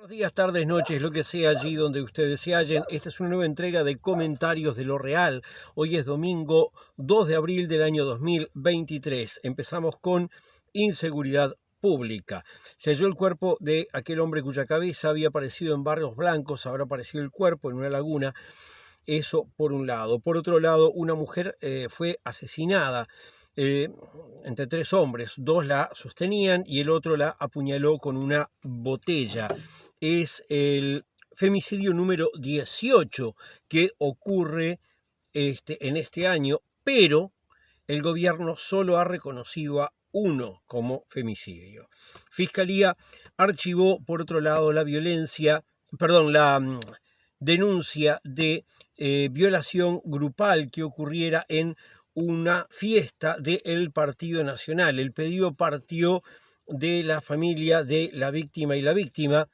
Buenos días, tardes, noches, lo que sea allí donde ustedes se hallen. Esta es una nueva entrega de Comentarios de lo Real. Hoy es domingo 2 de abril del año 2023. Empezamos con inseguridad pública. Se halló el cuerpo de aquel hombre cuya cabeza había aparecido en Barrios Blancos. Ahora apareció el cuerpo en una laguna. Eso por un lado. Por otro lado, una mujer fue asesinada entre tres hombres. Dos la sostenían y el otro la apuñaló con una botella. Es el femicidio número 18 que ocurre en este año, pero el gobierno solo ha reconocido a uno como femicidio. Fiscalía archivó, por otro lado, la denuncia de violación grupal que ocurriera en una fiesta del Partido Nacional. El pedido partió de la familia de la víctima y la víctima,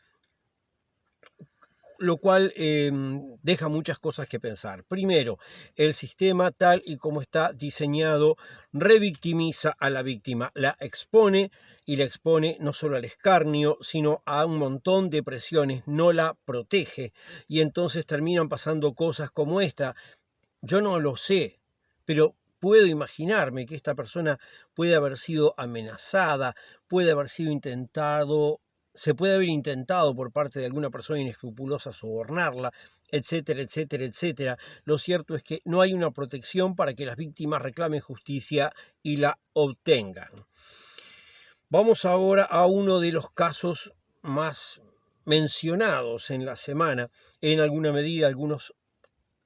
lo cual deja muchas cosas que pensar. Primero, el sistema tal y como está diseñado revictimiza a la víctima, la expone y la expone no solo al escarnio, sino a un montón de presiones, no la protege y entonces terminan pasando cosas como esta. Yo no lo sé, pero puedo imaginarme que esta persona puede haber sido amenazada, se puede haber intentado por parte de alguna persona inescrupulosa sobornarla, etcétera, etcétera, etcétera. Lo cierto es que no hay una protección para que las víctimas reclamen justicia y la obtengan. Vamos ahora a uno de los casos más mencionados en la semana. En alguna medida, algunos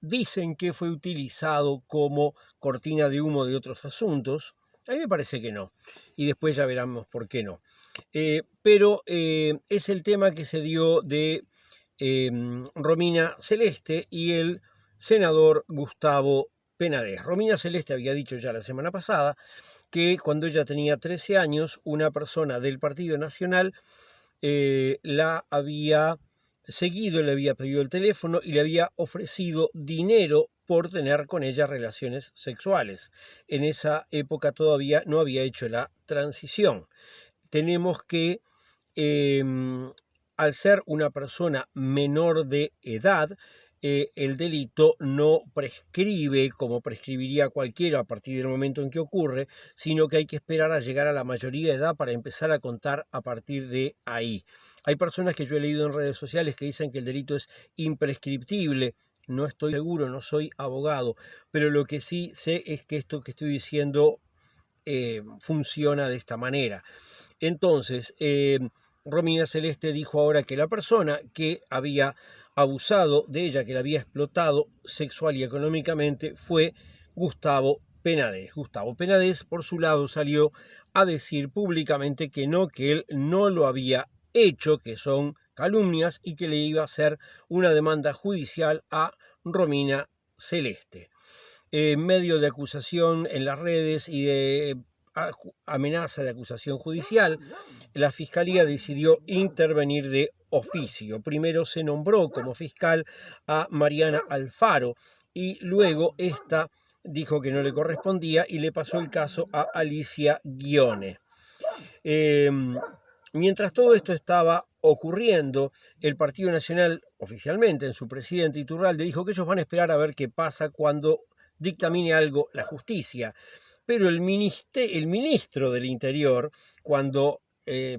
dicen que fue utilizado como cortina de humo de otros asuntos. A mí me parece que no, y después ya veremos por qué no. Pero es el tema que se dio de Romina Celeste y el senador Gustavo Penades. Romina Celeste había dicho ya la semana pasada que cuando ella tenía 13 años, una persona del Partido Nacional la había seguido, le había pedido el teléfono y le había ofrecido dinero por tener con ella relaciones sexuales. En esa época todavía no había hecho la transición. Tenemos que, al ser una persona menor de edad, el delito no prescribe como prescribiría cualquiera a partir del momento en que ocurre, sino que hay que esperar a llegar a la mayoría de edad para empezar a contar a partir de ahí. Hay personas que yo he leído en redes sociales que dicen que el delito es imprescriptible. No estoy seguro, no soy abogado, pero lo que sí sé es que esto que estoy diciendo funciona de esta manera. Entonces, Romina Celeste dijo ahora que la persona que había abusado de ella, que la había explotado sexual y económicamente, fue Gustavo Penades. Gustavo Penades, por su lado, salió a decir públicamente que él no lo había hecho, que son calumnias y que le iba a hacer una demanda judicial a Romina Celeste. En medio de acusación en las redes y de amenaza de acusación judicial, la Fiscalía decidió intervenir de oficio. Primero se nombró como fiscal a Mariana Alfaro y luego esta dijo que no le correspondía y le pasó el caso a Alicia Ghione. Mientras todo esto estaba ocurriendo, el Partido Nacional, oficialmente en su presidente Iturralde, dijo que ellos van a esperar a ver qué pasa cuando dictamine algo la justicia. Pero el ministro del Interior, cuando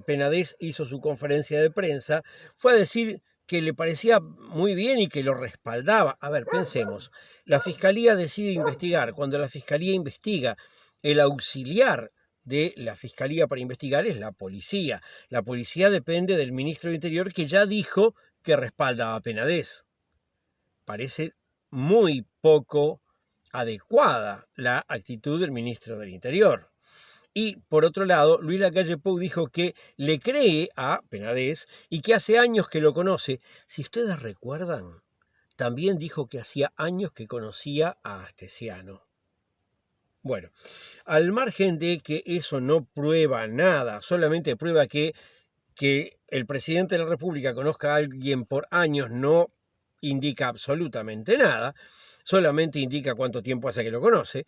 Penades hizo su conferencia de prensa, fue a decir que le parecía muy bien y que lo respaldaba. A ver, pensemos, la Fiscalía decide investigar. Cuando la Fiscalía investiga, el auxiliar de la Fiscalía para investigar es la policía. La policía depende del ministro del Interior, que ya dijo que respalda a Penades. Parece muy poco adecuada la actitud del ministro del Interior. Y, por otro lado, Luis Lacalle Pou dijo que le cree a Penades y que hace años que lo conoce. Si ustedes recuerdan, también dijo que hacía años que conocía a Astesiano. Bueno, al margen de que eso no prueba nada, solamente prueba que el presidente de la República conozca a alguien por años no indica absolutamente nada, solamente indica cuánto tiempo hace que lo conoce.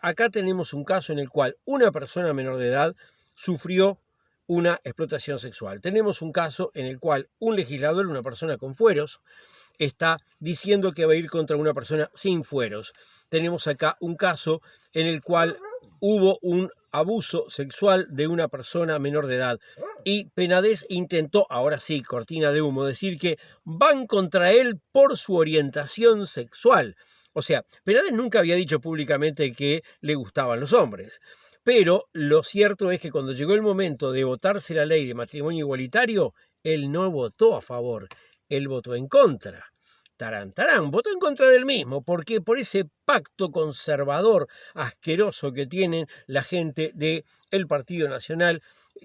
Acá tenemos un caso en el cual una persona menor de edad sufrió una explotación sexual. Tenemos un caso en el cual un legislador, una persona con fueros, está diciendo que va a ir contra una persona sin fueros. Tenemos acá un caso en el cual hubo un abuso sexual de una persona menor de edad y Penades intentó, ahora sí, cortina de humo, decir que van contra él por su orientación sexual. O sea, Penades nunca había dicho públicamente que le gustaban los hombres. Pero lo cierto es que cuando llegó el momento de votarse la ley de matrimonio igualitario, él no votó a favor, él votó en contra. Tarán, tarán, votó en contra del mismo, porque por ese pacto conservador asqueroso que tienen la gente del Partido Nacional,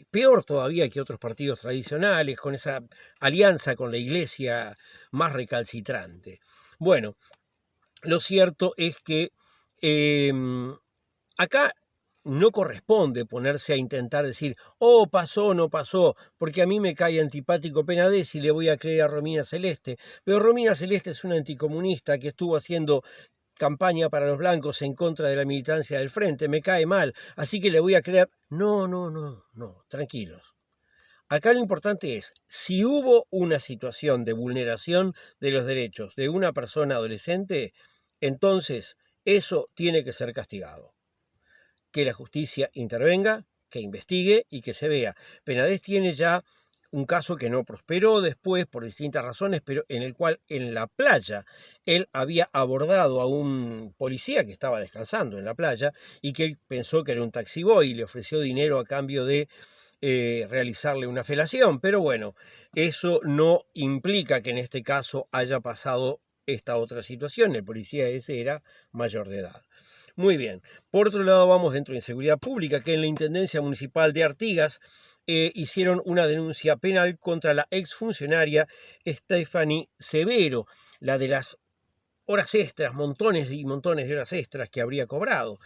peor todavía que otros partidos tradicionales, con esa alianza con la iglesia más recalcitrante. Bueno, lo cierto es que acá no corresponde ponerse a intentar decir, oh, pasó o no pasó, porque a mí me cae antipático Penades y le voy a creer a Romina Celeste. Pero Romina Celeste es una anticomunista que estuvo haciendo campaña para los blancos en contra de la militancia del Frente, me cae mal, así que le voy a creer. No, tranquilos. Acá lo importante es, si hubo una situación de vulneración de los derechos de una persona adolescente, entonces eso tiene que ser castigado. Que la justicia intervenga, que investigue y que se vea. Penades tiene ya un caso que no prosperó después por distintas razones, pero en el cual en la playa él había abordado a un policía que estaba descansando en la playa y que él pensó que era un taxiboy y le ofreció dinero a cambio de realizarle una felación. Pero bueno, eso no implica que en este caso haya pasado esta otra situación. El policía ese era mayor de edad. Muy bien. Por otro lado, vamos dentro de Inseguridad Pública, que en la Intendencia Municipal de Artigas hicieron una denuncia penal contra la exfuncionaria Stephanie Severo, la de las horas extras, montones y montones de horas extras que habría cobrado.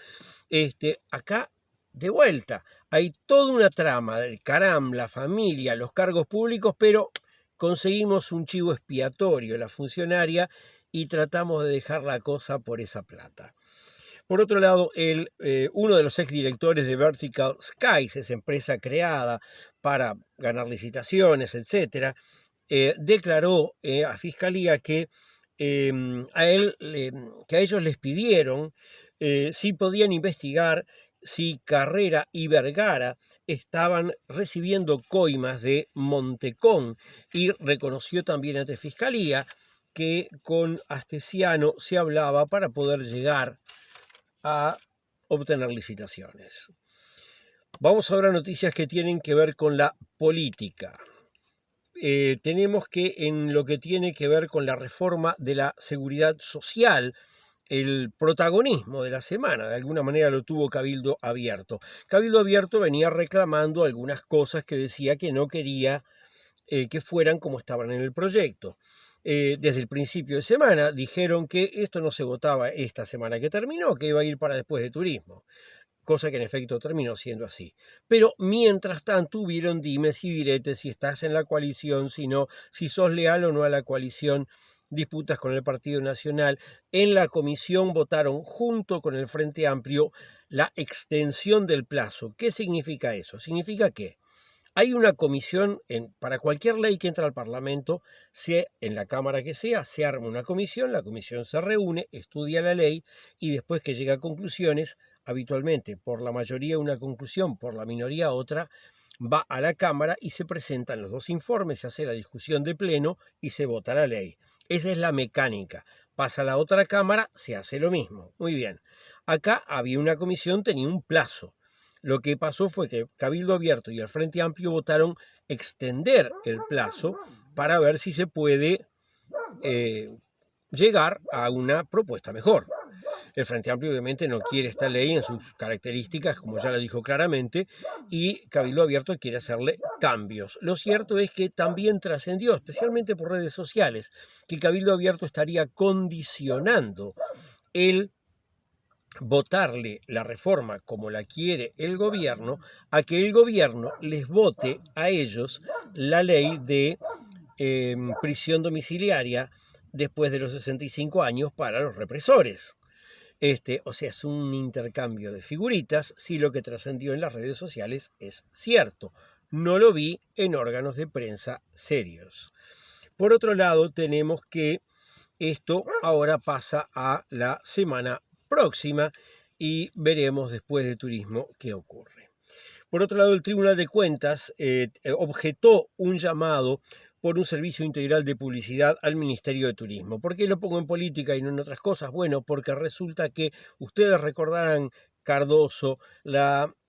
Acá, de vuelta, hay toda una trama del Caram, la familia, los cargos públicos, pero conseguimos un chivo expiatorio, la funcionaria, y tratamos de dejar la cosa por esa plata. Por otro lado, uno de los exdirectores de Vertical Skies, esa empresa creada para ganar licitaciones, etc., declaró a Fiscalía que a ellos les pidieron si podían investigar si Carrera y Vergara estaban recibiendo coimas de Montecón y reconoció también ante Fiscalía que con Astesiano se hablaba para poder llegar a obtener licitaciones. Vamos ahora a noticias que tienen que ver con la política. Tenemos que en lo que tiene que ver con la reforma de la seguridad social, el protagonismo de la semana, de alguna manera lo tuvo Cabildo Abierto. Cabildo Abierto venía reclamando algunas cosas que decía que no quería que fueran como estaban en el proyecto. Desde el principio de semana dijeron que esto no se votaba esta semana que terminó, que iba a ir para después de turismo, cosa que en efecto terminó siendo así. Pero mientras tanto hubieron dimes y diretes si estás en la coalición, si no, si sos leal o no a la coalición, disputas con el Partido Nacional. En la comisión votaron junto con el Frente Amplio la extensión del plazo. ¿Qué significa eso? Significa que hay una comisión, para cualquier ley que entra al Parlamento, en la Cámara que sea, se arma una comisión, la comisión se reúne, estudia la ley y después que llega a conclusiones, habitualmente por la mayoría una conclusión, por la minoría otra, va a la Cámara y se presentan los dos informes, se hace la discusión de pleno y se vota la ley. Esa es la mecánica. Pasa a la otra Cámara, se hace lo mismo. Muy bien. Acá había una comisión, tenía un plazo. Lo que pasó fue que Cabildo Abierto y el Frente Amplio votaron extender el plazo para ver si se puede llegar a una propuesta mejor. El Frente Amplio obviamente no quiere esta ley en sus características, como ya lo dijo claramente, y Cabildo Abierto quiere hacerle cambios. Lo cierto es que también trascendió, especialmente por redes sociales, que Cabildo Abierto estaría condicionando el votarle la reforma como la quiere el gobierno, a que el gobierno les vote a ellos la ley de prisión domiciliaria después de los 65 años para los represores. O sea, es un intercambio de figuritas si lo que trascendió en las redes sociales es cierto. no lo vi en órganos de prensa serios. Por otro lado, tenemos que esto ahora pasa a la semana próxima y veremos después de turismo qué ocurre. Por otro lado, el Tribunal de Cuentas objetó un llamado por un servicio integral de publicidad al Ministerio de Turismo. ¿Por qué lo pongo en política y no en otras cosas? Bueno, porque resulta que ustedes recordarán Cardoso,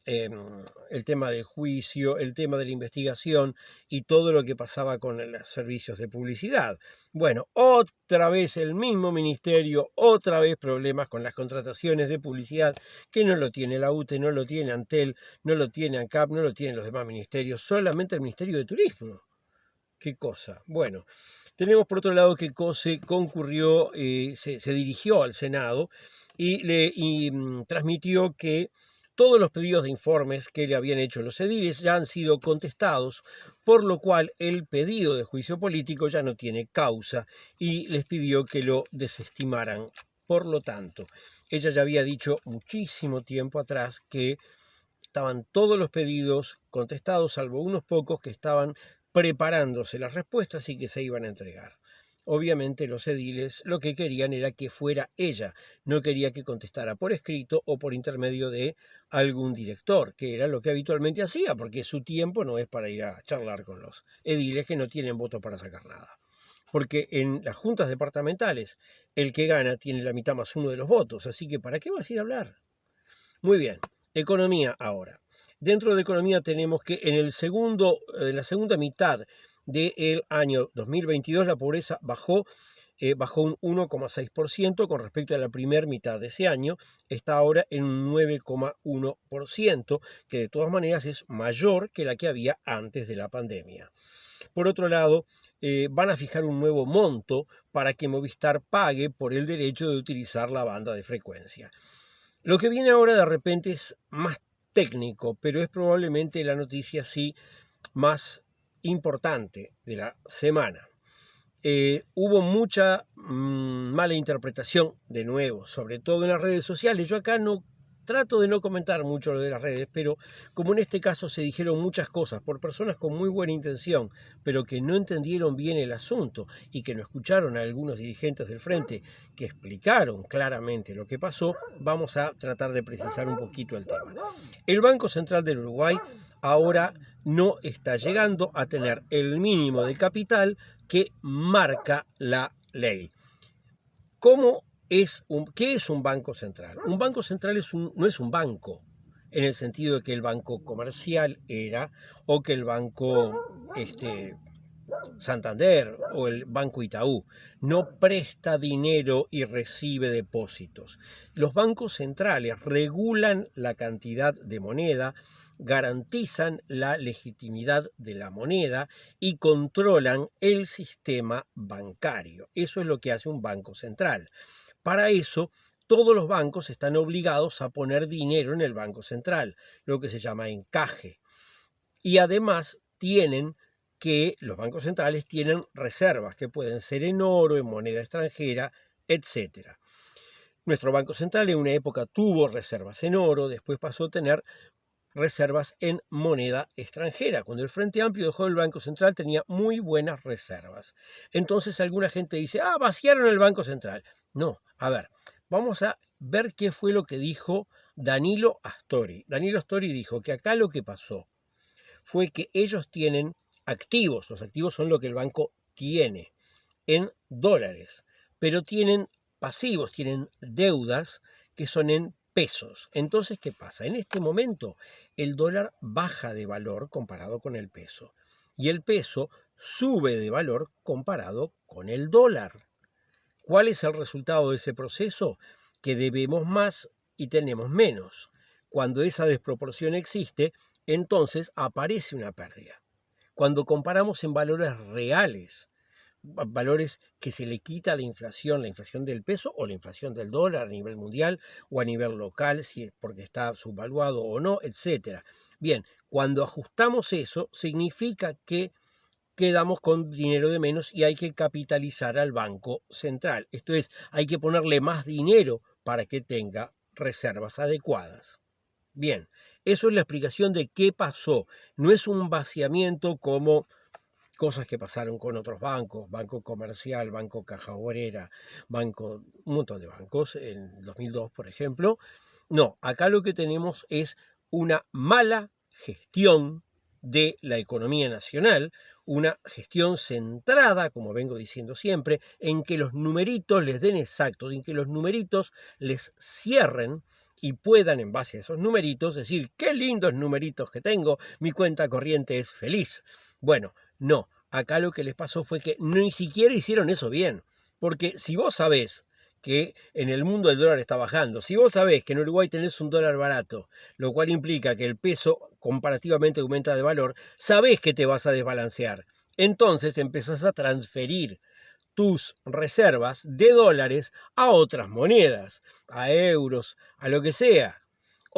el tema del juicio, el tema de la investigación y todo lo que pasaba con los servicios de publicidad. Bueno, otra vez el mismo ministerio, otra vez problemas con las contrataciones de publicidad, que no lo tiene la UTE, no lo tiene Antel, no lo tiene ANCAP, no lo tienen los demás ministerios, solamente el Ministerio de Turismo. ¿Qué cosa? Bueno, tenemos por otro lado que COSE concurrió, se dirigió al Senado y transmitió que todos los pedidos de informes que le habían hecho los ediles ya han sido contestados, por lo cual el pedido de juicio político ya no tiene causa y les pidió que lo desestimaran. Por lo tanto, ella ya había dicho muchísimo tiempo atrás que estaban todos los pedidos contestados, salvo unos pocos que estaban preparándose las respuestas y que se iban a entregar. Obviamente los ediles lo que querían era que fuera ella, no quería que contestara por escrito o por intermedio de algún director, que era lo que habitualmente hacía, porque su tiempo no es para ir a charlar con los ediles que no tienen voto para sacar nada. Porque en las juntas departamentales el que gana tiene la mitad más uno de los votos, así que ¿para qué vas a ir a hablar? Muy bien, economía ahora. Dentro de economía tenemos que en la segunda mitad del año 2022 la pobreza bajó un 1,6% con respecto a la primera mitad de ese año. Está ahora en un 9,1%, que de todas maneras es mayor que la que había antes de la pandemia. Por otro lado, van a fijar un nuevo monto para que Movistar pague por el derecho de utilizar la banda de frecuencia. Lo que viene ahora de repente es más técnico, pero es probablemente la noticia sí más importante de la semana. Hubo mucha mala interpretación, de nuevo, sobre todo en las redes sociales. Yo acá trato de no comentar mucho lo de las redes, pero como en este caso se dijeron muchas cosas por personas con muy buena intención, pero que no entendieron bien el asunto y que no escucharon a algunos dirigentes del frente que explicaron claramente lo que pasó, vamos a tratar de precisar un poquito el tema. El Banco Central del Uruguay ahora no está llegando a tener el mínimo de capital que marca la ley. ¿Qué es un banco central? Un banco central no es un banco, en el sentido de que el banco comercial era, o que el banco Santander o el Banco Itaú. No presta dinero y recibe depósitos. Los bancos centrales regulan la cantidad de moneda, garantizan la legitimidad de la moneda y controlan el sistema bancario. Eso es lo que hace un banco central. Para eso, todos los bancos están obligados a poner dinero en el Banco Central, lo que se llama encaje. Y además los bancos centrales tienen reservas que pueden ser en oro, en moneda extranjera, etc. Nuestro Banco Central en una época tuvo reservas en oro, después pasó a tener reservas en moneda extranjera. Cuando el Frente Amplio dejó el Banco Central tenía muy buenas reservas. Entonces alguna gente dice, vaciaron el Banco Central. No, a ver, vamos a ver qué fue lo que dijo Danilo Astori. Danilo Astori dijo que acá lo que pasó fue que ellos tienen activos, los activos son lo que el banco tiene en dólares, pero tienen pasivos, tienen deudas que son en pesos. Entonces, ¿qué pasa? En este momento el dólar baja de valor comparado con el peso y el peso sube de valor comparado con el dólar. ¿Cuál es el resultado de ese proceso? Que debemos más y tenemos menos. Cuando esa desproporción existe, entonces aparece una pérdida. Cuando comparamos en valores reales, valores que se le quita a la inflación del peso o la inflación del dólar a nivel mundial o a nivel local, si es porque está subvaluado o no, etc. Bien, cuando ajustamos eso, significa que quedamos con dinero de menos y hay que capitalizar al Banco Central. Esto es, hay que ponerle más dinero para que tenga reservas adecuadas. Bien, Eso es la explicación de qué pasó. No es un vaciamiento como cosas que pasaron con otros bancos, Banco Comercial, Banco Caja Obrera, un montón de bancos, en 2002, por ejemplo. No, acá lo que tenemos es una mala gestión de la economía nacional, una gestión centrada, como vengo diciendo siempre, en que los numeritos les den exactos, en que los numeritos les cierren y puedan, en base a esos numeritos, decir, qué lindos numeritos que tengo, mi cuenta corriente es feliz. Bueno, no, acá lo que les pasó fue que ni siquiera hicieron eso bien, porque si vos sabés que en el mundo el dólar está bajando, si vos sabés que en Uruguay tenés un dólar barato, lo cual implica que el peso comparativamente aumenta de valor, sabés que te vas a desbalancear. Entonces empezás a transferir tus reservas de dólares a otras monedas, a euros, a lo que sea.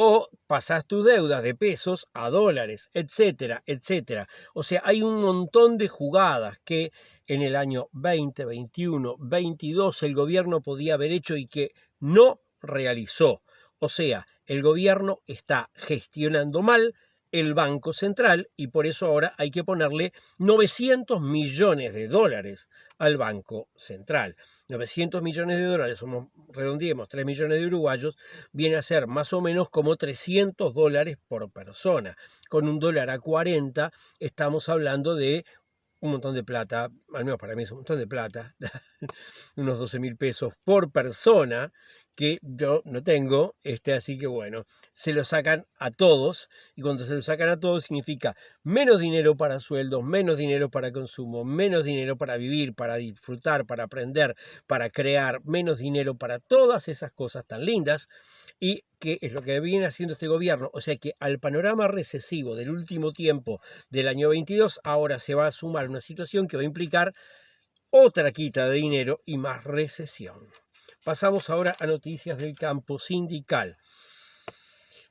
O pasás tus deudas de pesos a dólares, etcétera, etcétera. O sea, hay un montón de jugadas que en el año 20, 21, 22 el gobierno podía haber hecho y que no realizó. O sea, el gobierno está gestionando mal el Banco Central y por eso ahora hay que ponerle 900 millones de dólares al Banco Central. 900 millones de dólares, redondeemos 3 millones de uruguayos, viene a ser más o menos como 300 dólares por persona. Con un dólar a 40 estamos hablando de un montón de plata, al menos para mí es un montón de plata, unos 12.000 pesos por persona, que yo no tengo, así que bueno, se lo sacan a todos, y cuando se lo sacan a todos significa menos dinero para sueldos, menos dinero para consumo, menos dinero para vivir, para disfrutar, para aprender, para crear, menos dinero para todas esas cosas tan lindas, y que es lo que viene haciendo este gobierno. O sea que al panorama recesivo del último tiempo del año 22, ahora se va a sumar una situación que va a implicar otra quita de dinero y más recesión. Pasamos ahora a noticias del campo sindical.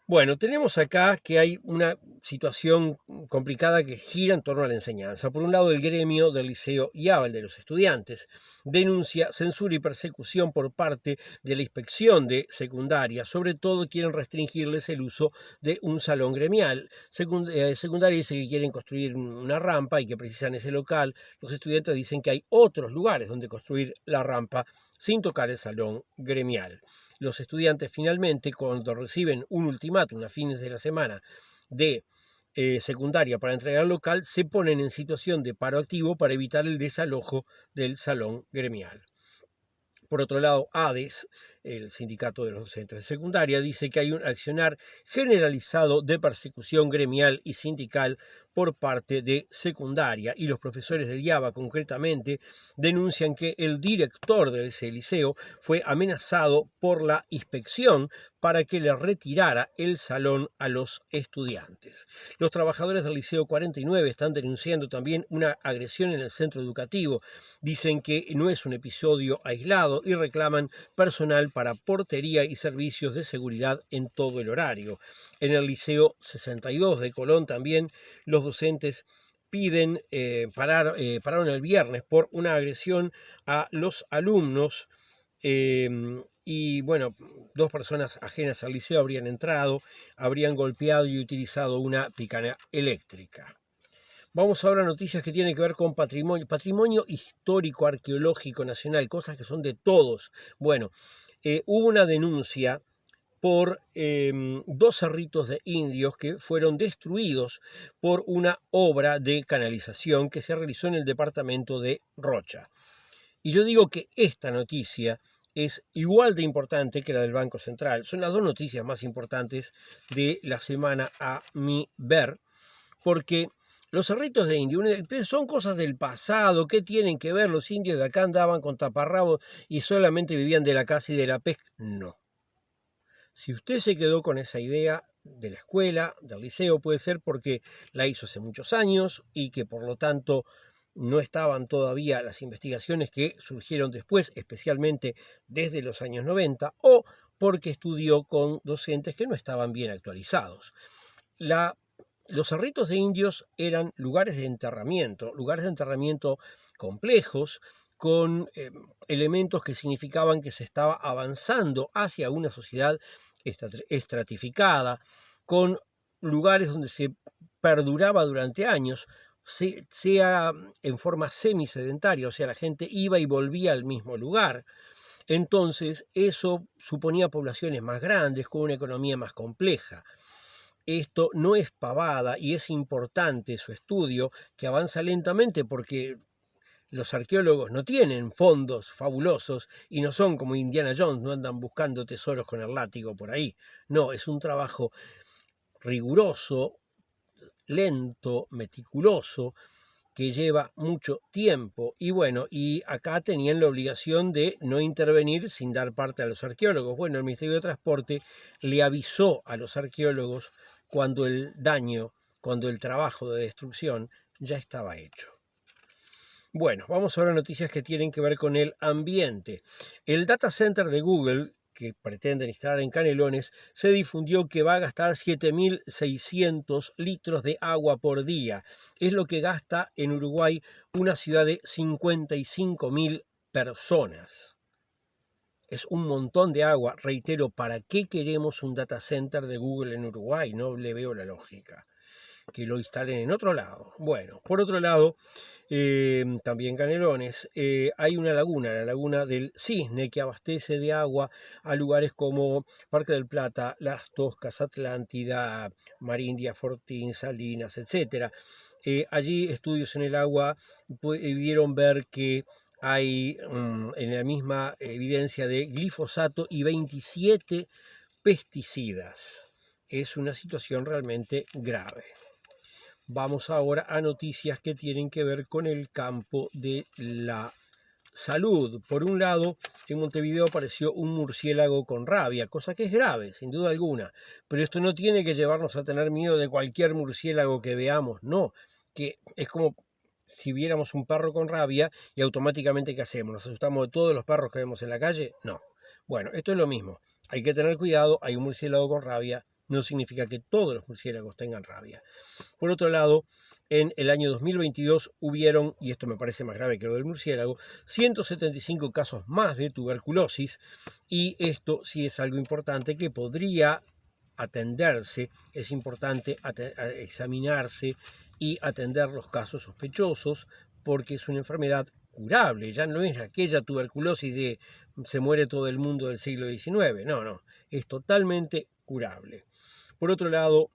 Bueno, tenemos acá que hay una situación complicada que gira en torno a la enseñanza. Por un lado, el gremio del Liceo IABA, el de los estudiantes, denuncia censura y persecución por parte de la inspección de secundaria. Sobre todo quieren restringirles el uso de un salón gremial. Secundaria dice que quieren construir una rampa y que precisan ese local. Los estudiantes dicen que hay otros lugares donde construir la rampa sin tocar el salón gremial. Los estudiantes finalmente, cuando reciben un ultimátum a fines de la semana de secundaria para entregar el local, se ponen en situación de paro activo para evitar el desalojo del salón gremial. Por otro lado, ADES, el sindicato de los docentes de secundaria, dice que hay un accionar generalizado de persecución gremial y sindical por parte de secundaria, y los profesores del IABA concretamente denuncian que el director de ese liceo fue amenazado por la inspección para que le retirara el salón a los estudiantes. Los trabajadores del Liceo 49 están denunciando también una agresión en el centro educativo. Dicen que no es un episodio aislado y reclaman personal para portería y servicios de seguridad en todo el horario. En el Liceo 62 de Colón también los docentes piden pararon el viernes por una agresión a los alumnos. Y bueno, 2 personas ajenas al liceo habrían entrado, habrían golpeado y utilizado una picana eléctrica. Vamos ahora a noticias que tienen que ver con patrimonio histórico, arqueológico, nacional, cosas que son de todos. Bueno, hubo una denuncia por 2 cerritos de indios que fueron destruidos por una obra de canalización que se realizó en el departamento de Rocha. Y yo digo que esta noticia es igual de importante que la del Banco Central. Son las 2 noticias más importantes de la semana a mi ver, porque los cerritos de indio son cosas del pasado. ¿Qué tienen que ver? Los indios de acá andaban con taparrabos y solamente vivían de la caza y de la pesca. No. Si usted se quedó con esa idea de la escuela, del liceo, puede ser porque la hizo hace muchos años y que por lo tanto no estaban todavía las investigaciones que surgieron después, especialmente desde los años 90, o porque estudió con docentes que no estaban bien actualizados. Los cerritos de indios eran lugares de enterramiento complejos, con elementos que significaban que se estaba avanzando hacia una sociedad estratificada, con lugares donde se perduraba durante años, sea en forma semisedentaria, o sea, la gente iba y volvía al mismo lugar. Entonces, eso suponía poblaciones más grandes, con una economía más compleja. Esto no es pavada y es importante su estudio, que avanza lentamente porque los arqueólogos no tienen fondos fabulosos y no son como Indiana Jones, no andan buscando tesoros con el látigo por ahí. No, es un trabajo riguroso, lento, meticuloso, que lleva mucho tiempo. Y bueno, y acá tenían la obligación de no intervenir sin dar parte a los arqueólogos. Bueno, el Ministerio de Transporte le avisó a los arqueólogos cuando el daño, cuando el trabajo de destrucción ya estaba hecho. Bueno, vamos ahora a noticias que tienen que ver con el ambiente. El data center de Google, que pretenden instalar en Canelones, se difundió que va a gastar 7.600 litros de agua por día. Es lo que gasta en Uruguay una ciudad de 55.000 personas. Es un montón de agua. Reitero, ¿para qué queremos un data center de Google en Uruguay? No le veo la lógica. Que lo instalen en otro lado. Bueno, por otro lado, también Canelones, hay una laguna, la laguna del Cisne, que abastece de agua a lugares como Parque del Plata, Las Toscas, Atlántida, Marindia, Fortín, Salinas, etc. Allí estudios en el agua pudieron ver que hay en la misma evidencia de glifosato y 27 pesticidas. Es una situación realmente grave. Vamos ahora a noticias que tienen que ver con el campo de la salud. Por un lado, en Montevideo apareció un murciélago con rabia, cosa que es grave, sin duda alguna. Pero esto no tiene que llevarnos a tener miedo de cualquier murciélago que veamos, no. Que es como si viéramos un perro con rabia y automáticamente ¿qué hacemos? ¿Nos asustamos de todos los perros que vemos en la calle? No. Bueno, esto es lo mismo. Hay que tener cuidado, hay un murciélago con rabia, no significa que todos los murciélagos tengan rabia. Por otro lado, en el año 2022 hubieron, y esto me parece más grave que lo del murciélago, 175 casos más de tuberculosis, y esto sí es algo importante que podría atenderse, es importante examinarse y atender los casos sospechosos, porque es una enfermedad curable, ya no es aquella tuberculosis de se muere todo el mundo del siglo XIX, no, es totalmente curable. Por otro lado,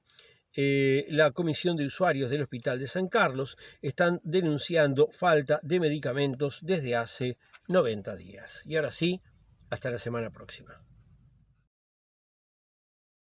la Comisión de Usuarios del Hospital de San Carlos están denunciando falta de medicamentos desde hace 90 días. Y ahora sí, hasta la semana próxima.